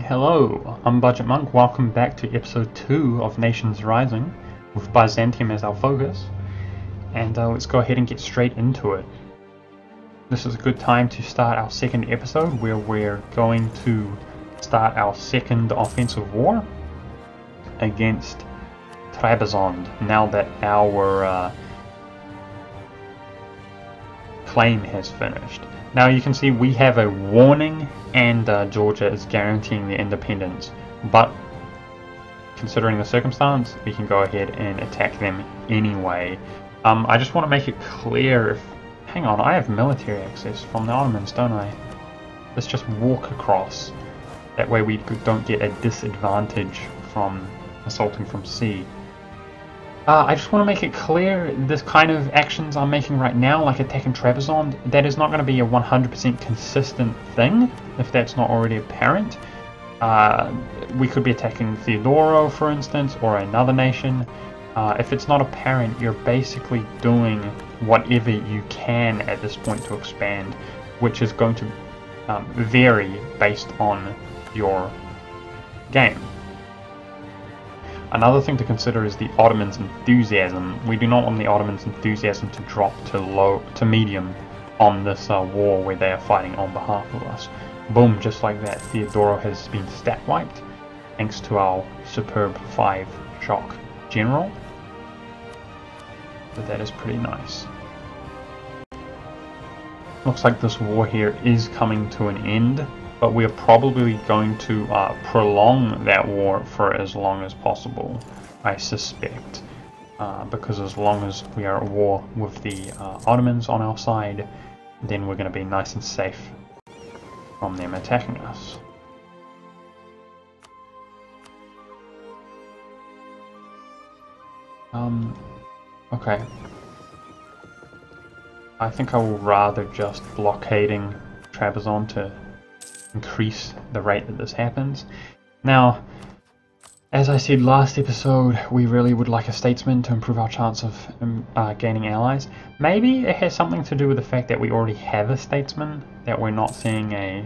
Hello, I'm Budgetmonk. Welcome back to episode 2 of Nations Rising, with Byzantium as our focus. And let's go ahead and get straight into it. This is a good time to start our second episode, where we're going to start our second offensive war against Trebizond, now that our claim has finished. Now you can see we have a warning and Georgia is guaranteeing their independence, but considering the circumstance, we can go ahead and attack them anyway. I just want to make it clear, hang on, I have military access from the Ottomans, don't I? Let's just walk across, that way we don't get a disadvantage from assaulting from sea. I just want to make it clear, this kind of actions I'm making right now, like attacking Trebizond, that is not going to be a 100% consistent thing, if that's not already apparent. We could be attacking Theodoro, for instance, or another nation. If it's not apparent, you're basically doing whatever you can at this point to expand, which is going to vary based on your game. Another thing to consider is the Ottomans' enthusiasm. We do not want the Ottomans' enthusiasm to drop to medium on this war where they are fighting on behalf of us. Boom, just like that, Theodoro has been stat wiped, thanks to our superb 5 shock general. So that is pretty nice. Looks like this war here is coming to an end, but we're probably going to prolong that war for as long as possible, I suspect. Because as long as we are at war with the Ottomans on our side, then we're going to be nice and safe from them attacking us. Okay. I think I will rather just blockading Trebizond to increase the rate that this happens. Now, as I said last episode, we really would like a statesman to improve our chance of gaining allies. Maybe it has something to do with the fact that we already have a statesman, that we're not seeing a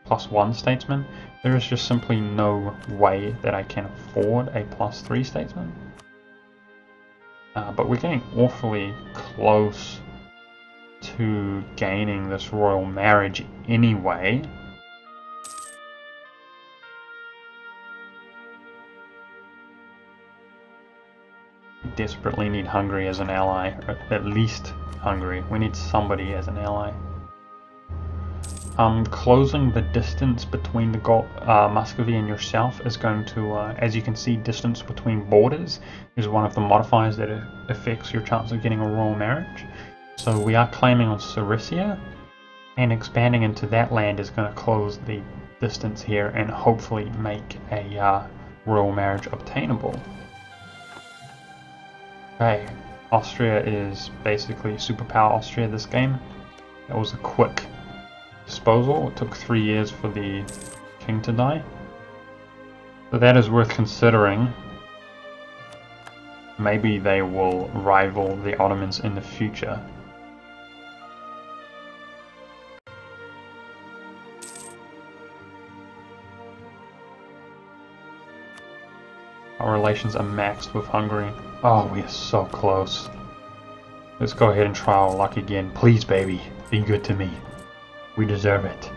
+1 statesman. There is just simply no way that I can afford a +3 statesman. But we're getting awfully close to gaining this royal marriage anyway. We desperately need Hungary as an ally, or at least Hungary. We need somebody as an ally. Closing the distance between the Muscovy and yourself is going to, as you can see, distance between borders is one of the modifiers that affects your chance of getting a royal marriage. So we are claiming on Sirisha, and expanding into that land is going to close the distance here and hopefully make a royal marriage obtainable. Okay, Austria is basically superpower Austria this game. That was a quick disposal. It took 3 years for the king to die. So that is worth considering. Maybe they will rival the Ottomans in the future. Our relations are maxed with Hungary. Oh, we are so close. Let's go ahead and try our luck again. Please, baby, be good to me. We deserve it.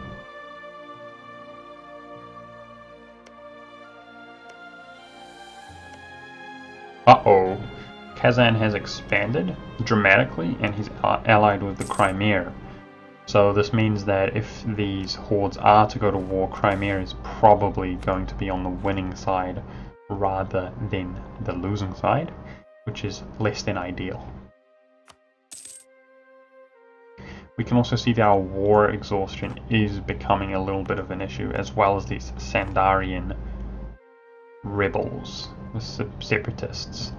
Uh-oh. Kazan has expanded dramatically, and he's allied with the Crimea. So this means that if these hordes are to go to war, Crimea is probably going to be on the winning side rather than the losing side, which is less than ideal. We can also see that our war exhaustion is becoming a little bit of an issue, as well as these Sandarian rebels, the separatists.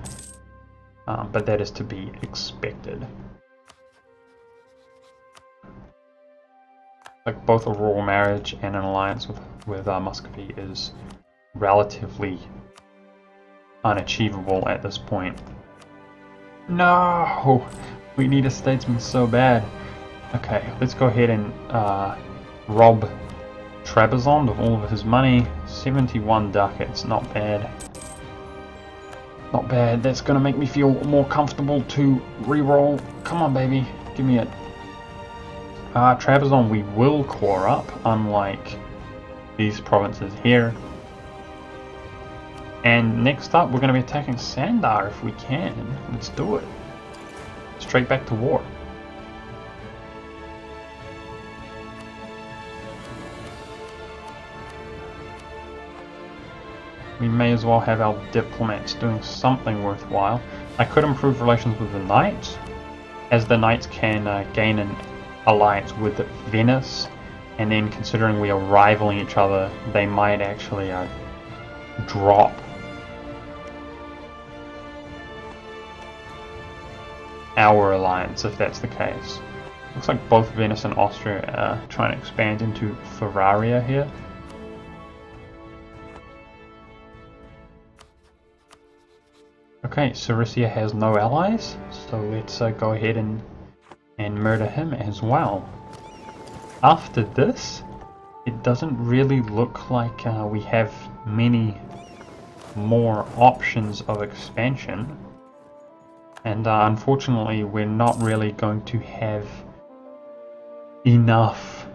But that is to be expected. Like both a royal marriage and an alliance with Muscovy is relatively unachievable at this point. No! We need a statesman so bad. Okay, let's go ahead and rob Trebizond of all of his money. 71 ducats, not bad. Not bad. That's going to make me feel more comfortable to re-roll. Come on, baby. Give me it. Trebizond we will core up, unlike these provinces here. And next up, we're going to be attacking Sandar if we can. Let's do it. Straight back to war. We may as well have our diplomats doing something worthwhile. I could improve relations with the Knights, as the Knights can gain an alliance with Venice, and then considering we are rivaling each other, they might actually drop our alliance if that's the case. Looks like both Venice and Austria are trying to expand into Ferraria here. Okay, Sirisha has no allies, so let's go ahead and murder him as well. After this, it doesn't really look like we have many more options of expansion, and unfortunately we're not really going to have enough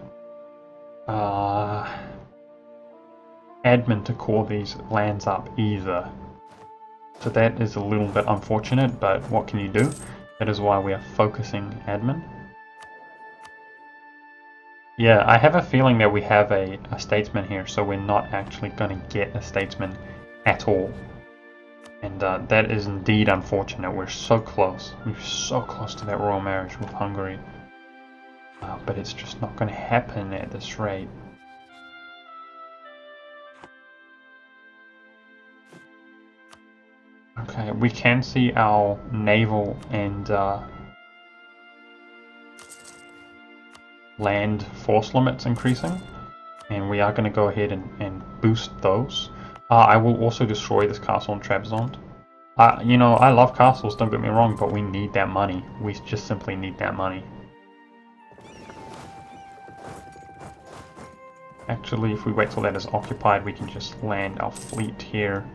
admin to core these lands up either. So that is a little bit unfortunate, but what can you do? That is why we are focusing admin. Yeah, I have a feeling that we have a statesman here, so we're not actually going to get a statesman at all. And that is indeed unfortunate. We're so close. We're so close to that royal marriage with Hungary. But it's just not going to happen at this rate. Okay, we can see our naval and land force limits increasing, and we are going to go ahead and boost those. I will also destroy this castle in Trebizond. You know, I love castles, don't get me wrong, but we need that money. We just simply need that money. Actually, if we wait till that is occupied, we can just land our fleet here.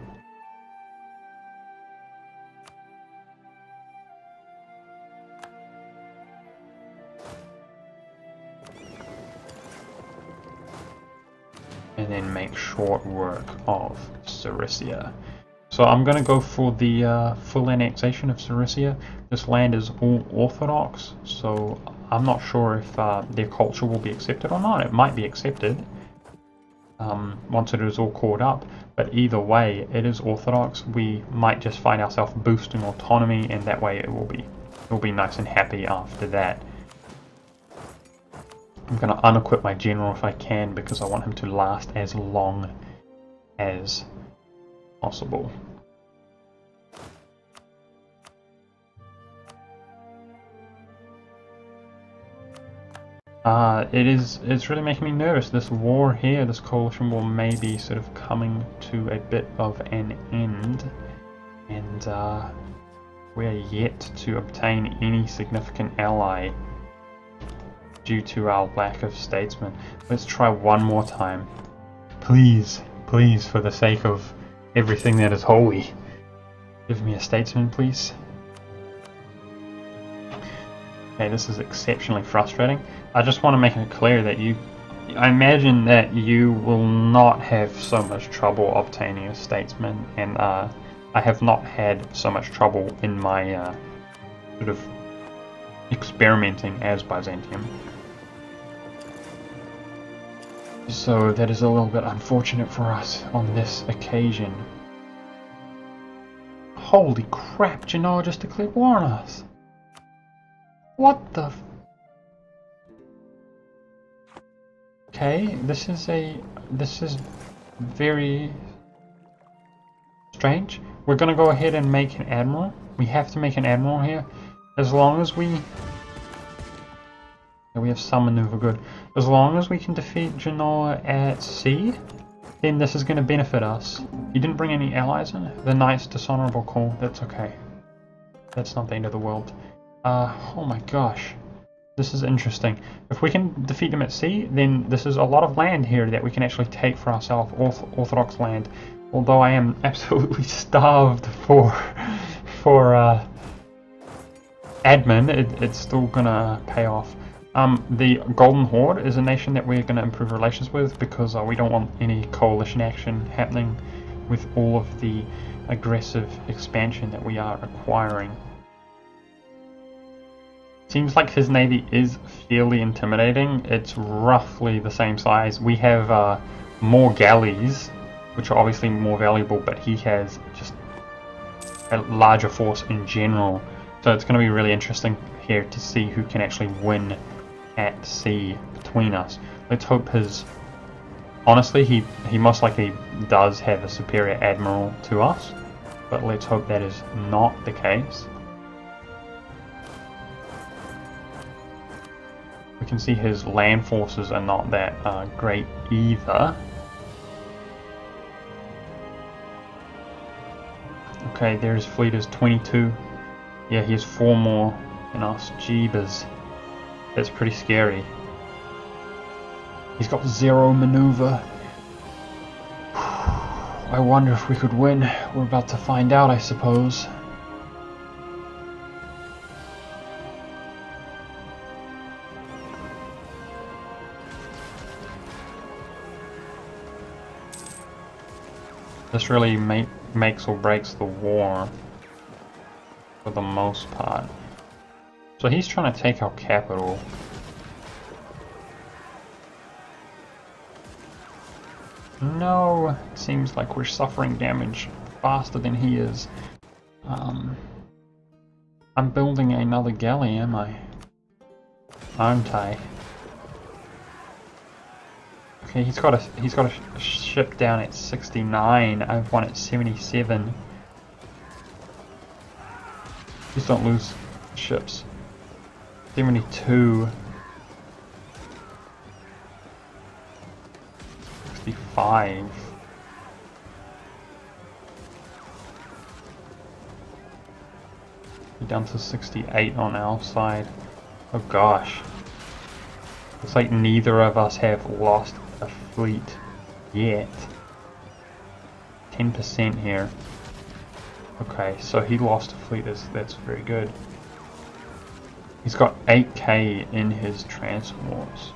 And then make short work of Sirisha. So I'm going to go for the full annexation of Sirisha. This land is all Orthodox, so I'm not sure if their culture will be accepted or not. It might be accepted once it is all caught up, but either way, it is Orthodox. We might just find ourselves boosting autonomy, and that way it will be nice and happy after that. I'm going to unequip my general if I can, because I want him to last as long as possible. It's really making me nervous. This war here, this coalition war, may be sort of coming to a bit of an end, and we're yet to obtain any significant ally due to our lack of statesmen. Let's try one more time. Please, please, for the sake of everything that is holy, give me a statesman, please. Okay, this is exceptionally frustrating. I just want to make it clear that I imagine that you will not have so much trouble obtaining a statesman, and I have not had so much trouble in my sort of experimenting as Byzantium. So that is a little bit unfortunate for us on this occasion. Holy crap, Genoa just declared war on us. What the Okay, this is very strange. We're gonna go ahead and make an admiral. We have to make an admiral here. As long as we have some maneuver good. As long as we can defeat Genoa at sea, then this is going to benefit us. You didn't bring any allies in? The Knight's dishonorable call. That's okay. That's not the end of the world. Oh my gosh. This is interesting. If we can defeat them at sea, then this is a lot of land here that we can actually take for ourselves, Orthodox land. Although I am absolutely starved for admin, it's still gonna pay off. The Golden Horde is a nation that we're gonna improve relations with because we don't want any coalition action happening with all of the aggressive expansion that we are acquiring. Seems like his navy is fairly intimidating. It's roughly the same size. We have more galleys, which are obviously more valuable, but he has just a larger force in general. So it's going to be really interesting here to see who can actually win at sea between us. Let's hope his... Honestly, he most likely does have a superior admiral to us, but let's hope that is not the case. We can see his land forces are not that great either. Okay, there his fleet is 22. Yeah, he has 4 more than us. Jeebus. That's pretty scary. He's got 0 maneuver. I wonder if we could win. We're about to find out, I suppose. This really makes or breaks the war for the most part. So he's trying to take our capital. No, it seems like we're suffering damage faster than he is. I'm building another galley, am I? Aren't I? Okay, he's got a ship down at 69. I've one at 77. Please don't lose ships. 72. 65. We're down to 68 on our side. Oh gosh. Looks like neither of us have lost a fleet yet. 10% here. Okay, so he lost a fleet. That's very good. He's got 8k in his transports.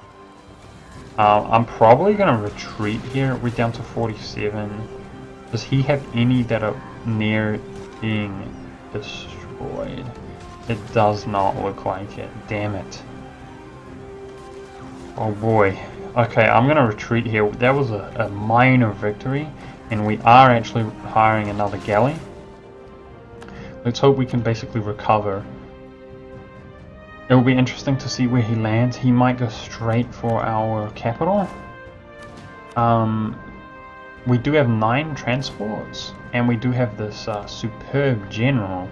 I'm probably going to retreat here. We're down to 47. Does he have any that are near being destroyed? It does not look like it. Damn it. Oh boy. Okay, I'm going to retreat here. That was a minor victory, and we are actually hiring another galley. Let's hope we can basically recover. It will be interesting to see where he lands. He might go straight for our capital. We do have 9 transports, and we do have this superb general.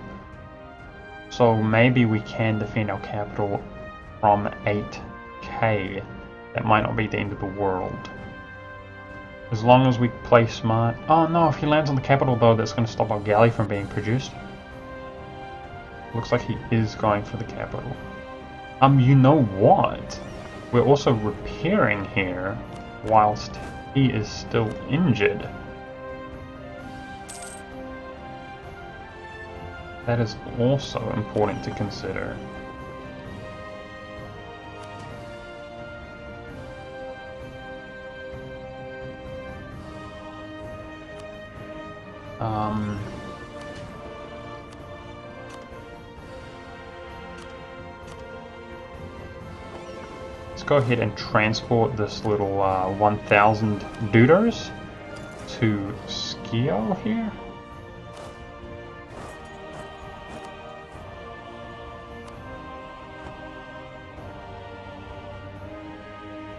So maybe we can defend our capital from 8k. That might not be the end of the world. As long as we play smart. Oh no, if he lands on the capital though, that's going to stop our galley from being produced. Looks like he is going for the capital. You know what? We're also repairing here whilst he is still injured. That is also important to consider. Let's go ahead and transport this little 1,000 dudos to Skio here.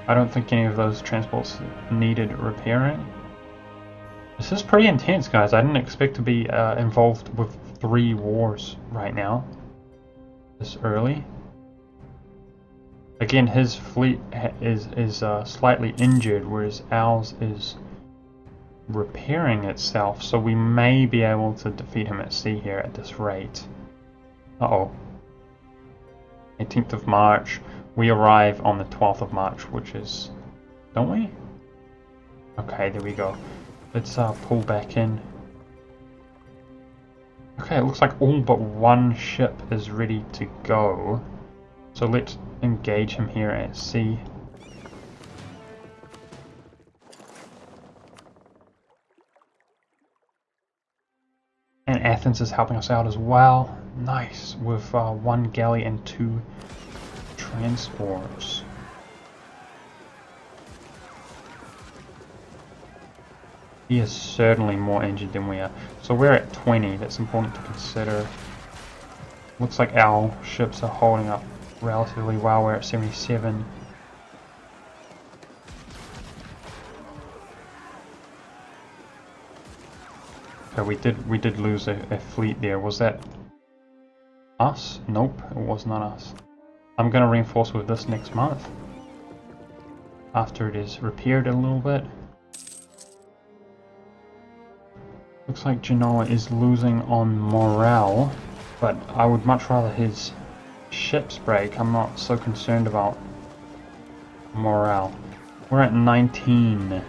I don't think any of those transports needed repairing. This is pretty intense, guys. I didn't expect to be involved with 3 wars right now, this early. Again, his fleet is slightly injured, whereas ours is repairing itself, so we may be able to defeat him at sea here at this rate. Uh-oh. 18th of March. We arrive on the 12th of March, which is... don't we? Okay, there we go. Let's pull back in. Okay, it looks like all but one ship is ready to go. So let's engage him here at sea. And Athens is helping us out as well. Nice, with 1 galley and 2 transports. He is certainly more injured than we are. So we're at 20, that's important to consider. Looks like our ships are holding up relatively well, we're at 77. Okay, we did lose a fleet there. Was that us? Nope, it was not us. I'm going to reinforce with this next month, after it is repaired a little bit. Looks like Genoa is losing on morale, but I would much rather his ships break. I'm not so concerned about morale. We're at 19.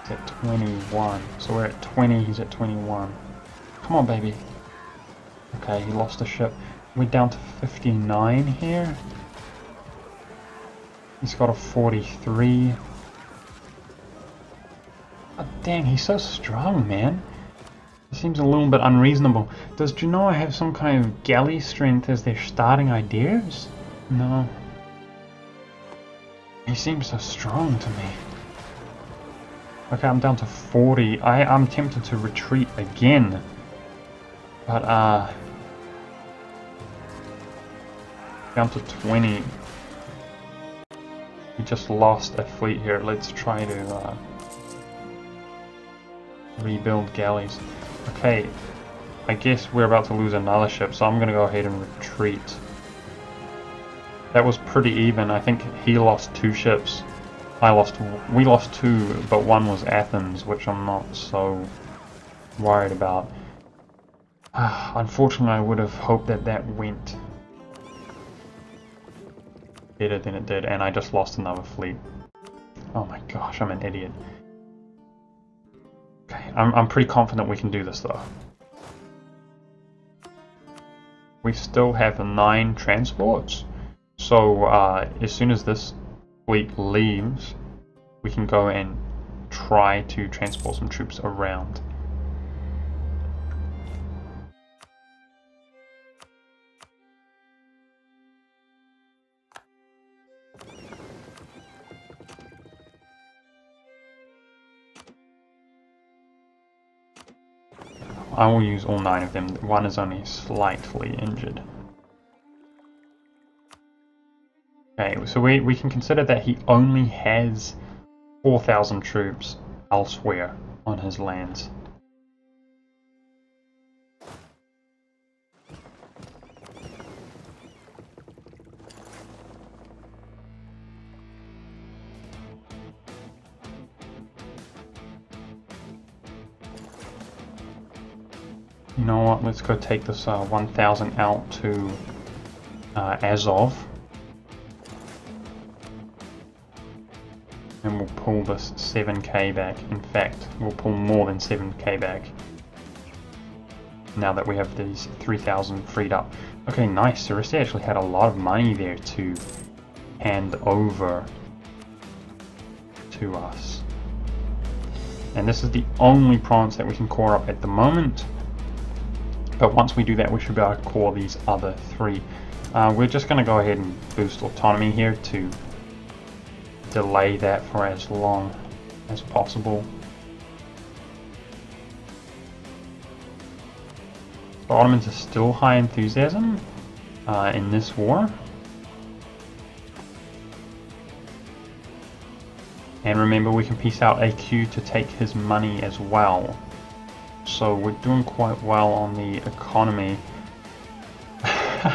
He's at 21. So we're at 20, he's at 21. Come on, baby. Okay, he lost a ship. We're down to 59 here. He's got a 43. Oh, dang, he's so strong, man. It seems a little bit unreasonable. Does Genoa have some kind of galley strength as their starting ideas? No. He seems so strong to me. Okay, I'm down to 40. I'm tempted to retreat again. But, down to 20. We just lost a fleet here. Let's try to, rebuild galleys. Okay, I guess we're about to lose another ship, so I'm going to go ahead and retreat. That was pretty even. I think he lost 2 ships. We lost 2, but 1 was Athens, which I'm not so worried about. Unfortunately, I would have hoped that that went better than it did, and I just lost another fleet. Oh my gosh, I'm an idiot. Okay, I'm pretty confident we can do this though. We still have 9 transports, so as soon as this fleet leaves, we can go and try to transport some troops around. I will use all 9 of them. 1 is only slightly injured. Okay, so we can consider that he only has 4,000 troops elsewhere on his lands. You know what, let's go take this 1,000 out to Azov. And we'll pull this 7k back. In fact, we'll pull more than 7k back. Now that we have these 3,000 freed up. Okay, nice. Sirisha actually had a lot of money there to hand over to us. And this is the only province that we can core up at the moment. But once we do that, we should be able to core these other 3. We're just going to go ahead and boost autonomy here to delay that for as long as possible. The Ottomans are still high enthusiasm in this war. And remember, we can piece out AQ to take his money as well. So we're doing quite well on the economy.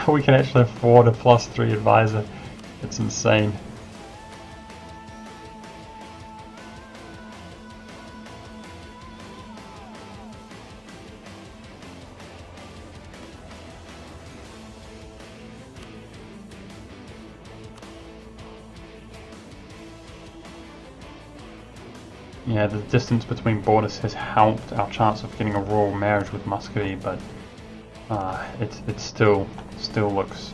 We can actually afford a +3 advisor. It's insane. Yeah, the distance between borders has helped our chance of getting a royal marriage with Muscovy, but it still looks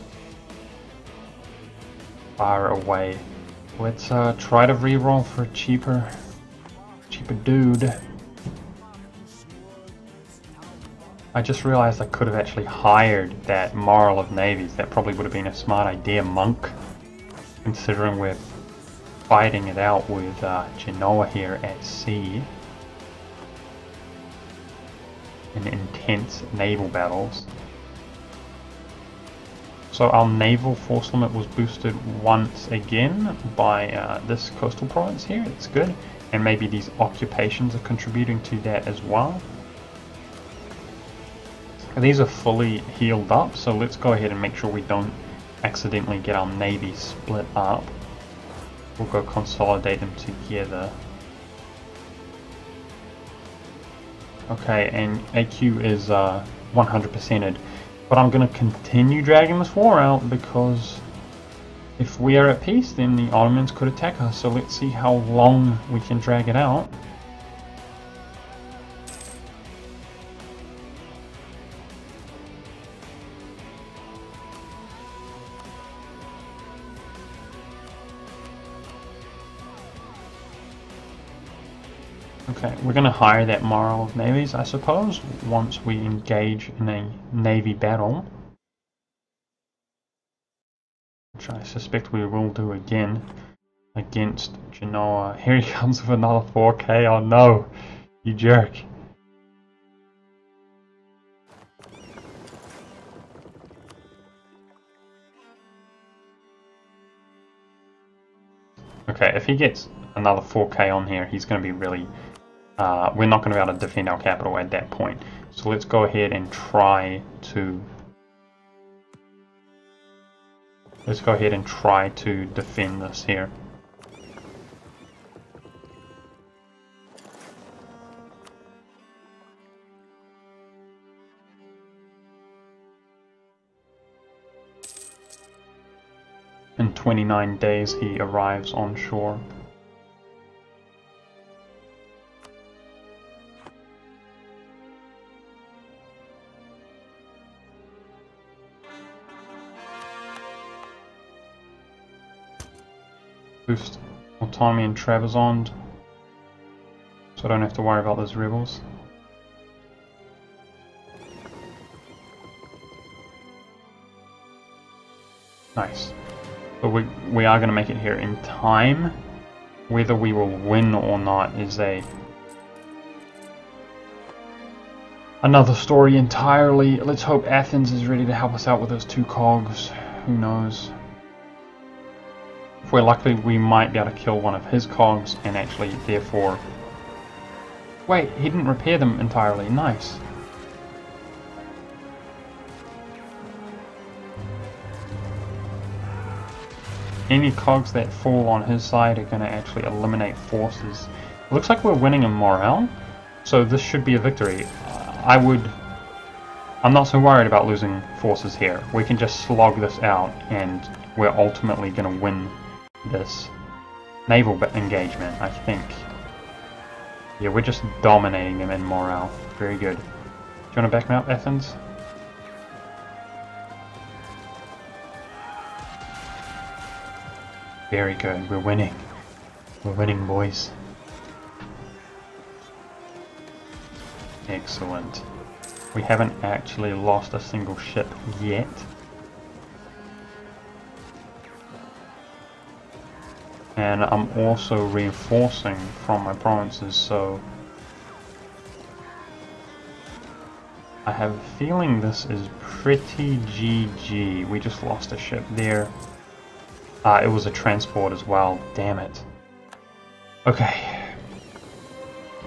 far away. Let's try to re-roll for a cheaper dude. I just realized I could have actually hired that Moral of Navies. That probably would have been a smart idea, Monk, considering we're fighting it out with Genoa here at sea in intense naval battles. So our naval force limit was boosted once again by this coastal province here. It's good, and maybe these occupations are contributing to that as well. These are fully healed up, so let's go ahead and make sure we don't accidentally get our navy split up. We'll go consolidate them together. Okay, and AQ is 100%ed. But I'm going to continue dragging this war out, because if we are at peace, then the Ottomans could attack us. So let's see how long we can drag it out. Okay, we're going to hire that Moral of Navies, I suppose, once we engage in a navy battle. Which I suspect we will do again against Genoa. Here he comes with another 4K, oh no, you jerk. Okay, if he gets another 4K on here, he's going to be really... we're not going to be able to defend our capital at that point. So let's go ahead and try to... defend this here. In 29 days he arrives on shore. Boost autonomy in Trebizond, so I don't have to worry about those rebels. Nice. But we are going to make it here in time. Whether we will win or not is another story entirely. Let's hope Athens is ready to help us out with those 2 cogs. Who knows? If we're lucky, we might be able to kill one of his cogs and actually, therefore... Wait, he didn't repair them entirely. Nice. Any cogs that fall on his side are going to actually eliminate forces. It looks like we're winning in morale, so this should be a victory. I'm not so worried about losing forces here. We can just slog this out, and we're ultimately going to win this naval engagement, I think. Yeah, we're just dominating them in morale. Very good. Do you want to back me up, Athens? Very good. We're winning. We're winning, boys. Excellent. We haven't actually lost a single ship yet. And I'm also reinforcing from my provinces, so I have a feeling this is pretty GG. We just lost a ship there. It was a transport as well, damn it. Okay.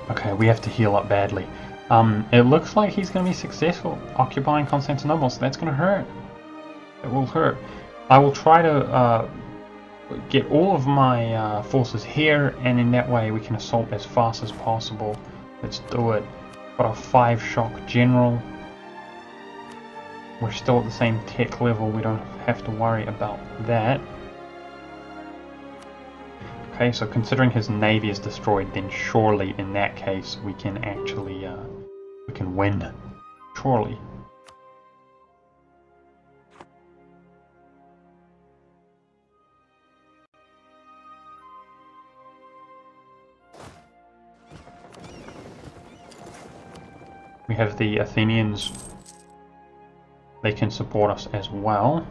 Okay, we have to heal up badly. It looks like he's going to be successful occupying Constantinople, so that's going to hurt. It will hurt. I will try to get all of my forces here, and in that way we can assault as fast as possible. Let's do it. Got a 5 shock general. We're still at the same tech level, we don't have to worry about that. Okay, so considering his navy is destroyed, then surely in that case we can actually we can win. Surely. We have the Athenians. They can support us as well.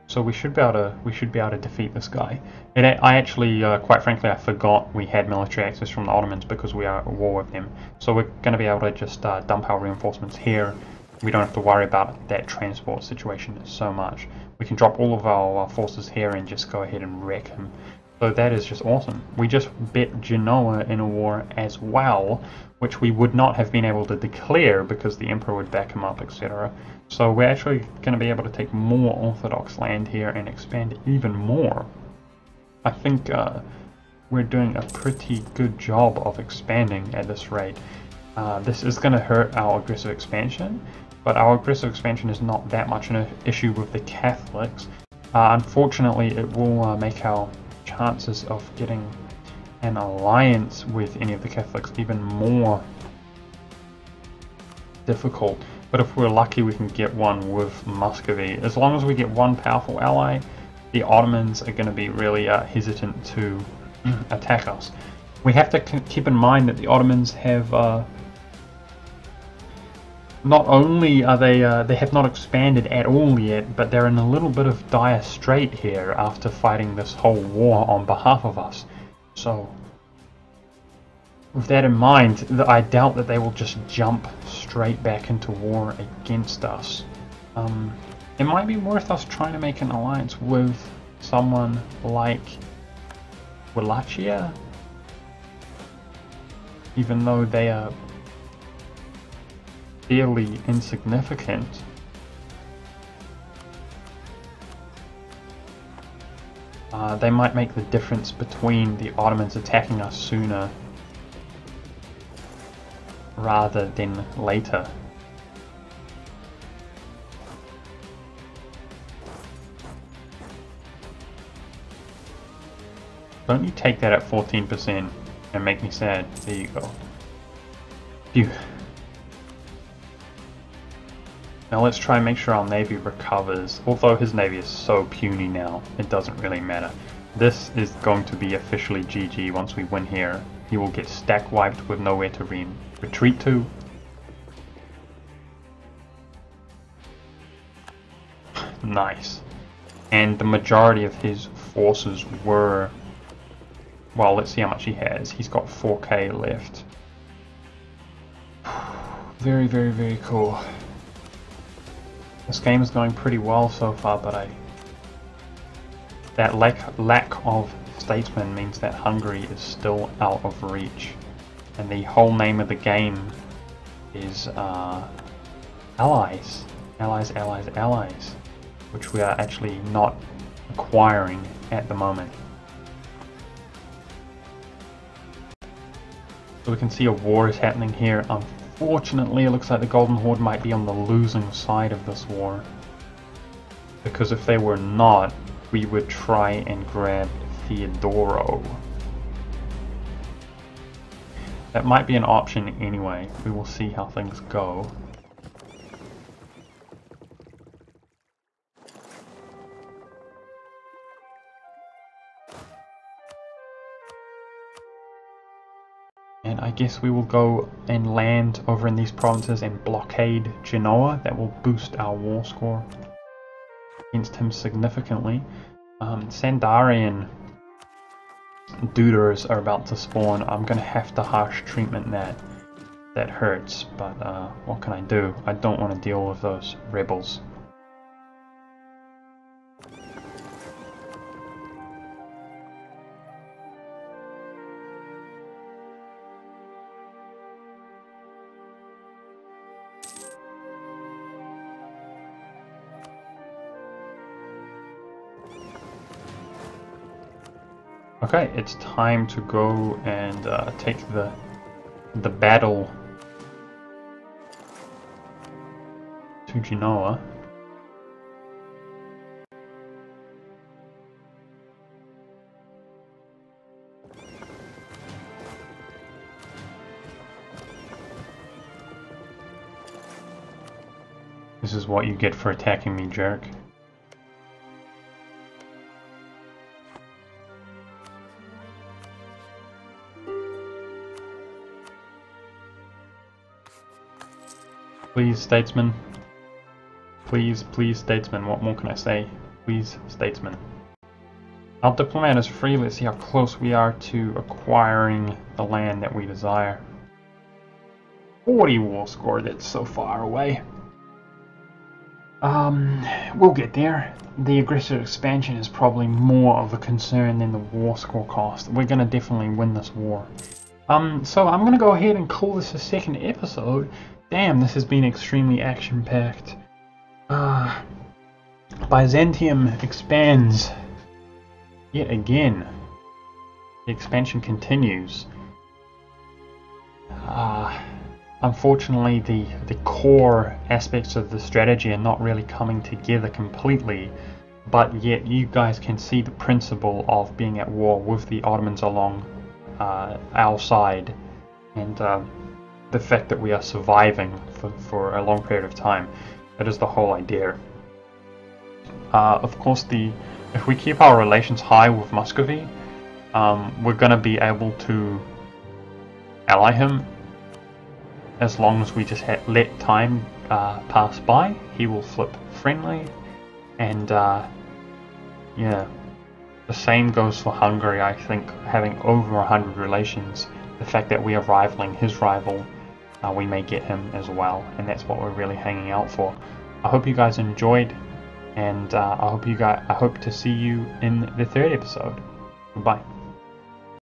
So we should be able to defeat this guy. I actually, quite frankly, I forgot we had military access from the Ottomans because we are at war with them. So we're going to be able to just dump our reinforcements here. We don't have to worry about that transport situation so much. We can drop all of our forces here and just go ahead and wreck him. So that is just awesome. We just bet Genoa in a war as well, which we would not have been able to declare because the emperor would back him up, etc. So we're actually going to be able to take more Orthodox land here and expand even more. I think we're doing a pretty good job of expanding at this rate. This is going to hurt our aggressive expansion, but our aggressive expansion is not that much an issue with the Catholics. Unfortunately, it will make our chances of getting an alliance with any of the Catholics even more difficult. But if we're lucky, we can get one with Muscovy. As long as we get one powerful ally, the Ottomans are going to be really hesitant to attack us. We have to keep in mind that the Ottomans have not only are they have not expanded at all yet, but they're in a little bit of dire strait here after fighting this whole war on behalf of us. So with that in mind, I doubt that they will just jump straight back into war against us. It might be worth us trying to make an alliance with someone like Wallachia, even though they are fairly insignificant. They might make the difference between the Ottomans attacking us sooner rather than later. Don't you take that at 14% and make me sad. There you go. Phew. Now let's try and make sure our navy recovers. Although his navy is so puny now, it doesn't really matter. This is going to be officially GG once we win here. He will get stack wiped with nowhere to retreat to. Nice. And the majority of his forces were... Well, let's see how much he has. He's got 4k left. Very, very, very cool. This game is going pretty well so far, but that lack of statesmen means that Hungary is still out of reach. And the whole name of the game is Allies. Allies, Allies, Allies. Which we are actually not acquiring at the moment. So we can see a war is happening here. Unfortunately, it looks like the Golden Horde might be on the losing side of this war. Because if they were not, we would try and grab Theodoro. That might be an option anyway. We will see how things go. And I guess we will go and land over in these provinces and blockade Genoa. That will boost our war score against him significantly. Sandarian Duders are about to spawn. I'm going to have to harsh treatment that hurts, but what can I do? I don't want to deal with those rebels. Okay, it's time to go and take the battle to Genoa. This is what you get for attacking me, jerk. Please, statesman. Please, please, statesman. What more can I say? Please, statesman. Our diplomat is free. Let's see how close we are to acquiring the land that we desire. 40 war score, that's so far away. We'll get there. The aggressive expansion is probably more of a concern than the war score cost. We're gonna definitely win this war. So I'm gonna go ahead and call this a second episode. Damn, this has been extremely action-packed. Byzantium expands yet again. The expansion continues. Unfortunately, the core aspects of the strategy are not really coming together completely, but yet you guys can see the principle of being at war with the Ottomans along our side, and the fact that we are surviving for a long period of time. That is the whole idea. Of course, if we keep our relations high with Muscovy, we're going to be able to ally him. As long as we just let time pass by, he will flip friendly, and yeah, the same goes for Hungary. I think having over 100 relations, the fact that we are rivaling his rival, we may get him as well, and that's what we're really hanging out for. I hope you guys enjoyed, and I hope to see you in the third episode. Goodbye.